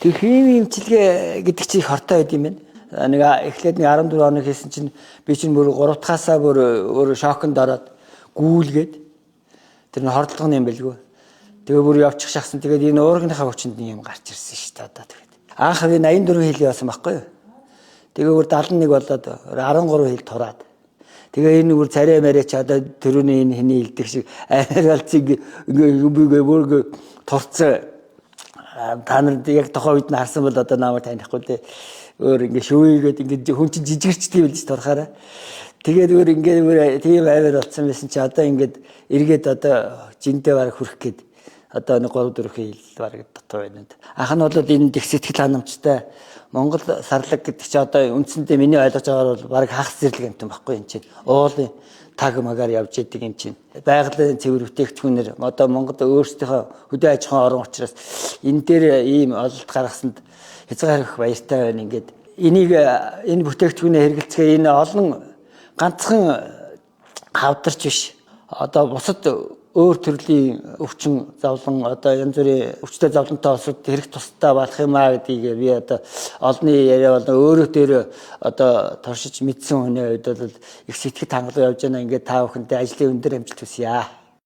Тэр химийн имчилгээ гэдэг чинь хортой байд юм байна. Нэг эхлээд 14 хоног хийсэн чинь би чинь бүр 3 дахасаа бүр өөр шоконд ороод гүүлгээд тэр нь хордлого юм байлгүй. Тэгээ бүр явчих шахсан. Тэгээд энэ уургийнхаа хүчинд юм гарч ирсэн шүү дээ одоо тэгээд. Анх би 84 хил явсан байхгүй юу? Тэгээ бүр 71 болоод 13 хил тураад. Тэгээ энэ бүр царай мэрэ ч одоо төрөний энэ хэний хилдэг шиг арилцыг ингээ бүр турцсан. Та нарт яг тохоо үед нь харсан бол одоо намайг танихгүй дээ. Өөр ингээ шүүгээд ингээ хүн чинь жижигэрчтэй байлж турахаараа. Тэгээд өөр ингээ тийм аваар болсон байсан чи одоо ингээд эргээд одоо жинтэй бараг хүрэх гээд одоо нэг 3-4 хил бараг дотоо байна. Анх нь бол энэ их сэтгэл ханамжтай Монгол сарлаг гэдэг чи одоо үндсэндээ миний ойлгож байгаагаар бол бараг хагас зэрлэг юм байхгүй юм чинь. Уулын таг магаар явж идэг юм чинь. Байгалийн цэвэр бүтээгдэхүүнээр одоо Монголд өөрсдийнхөө хөдөө аж ахуйн орон учраас энэ дээр ийм ололт гаргасанд хязгаарх баяртай байна. Ингээд энийг энэ бүтээгдэхүүнээ хэрэгэлцгээ энэ олон ганцхан хавдарч биш. Одоо бусад өөр төрлийн өвчин зовлон одоо янз бүрийн өвчтэй зовлонтой улсууд хэрэг тустай болох юм аа гэдгийг би одоо олонний яриа болон өөрөө дээр одоо туршиж мэдсэн хүний хувьд бол их сэтгэл хангалуун явж байна. Ингээд та бүхэндээ ажлын өндөр амжилт хүсье.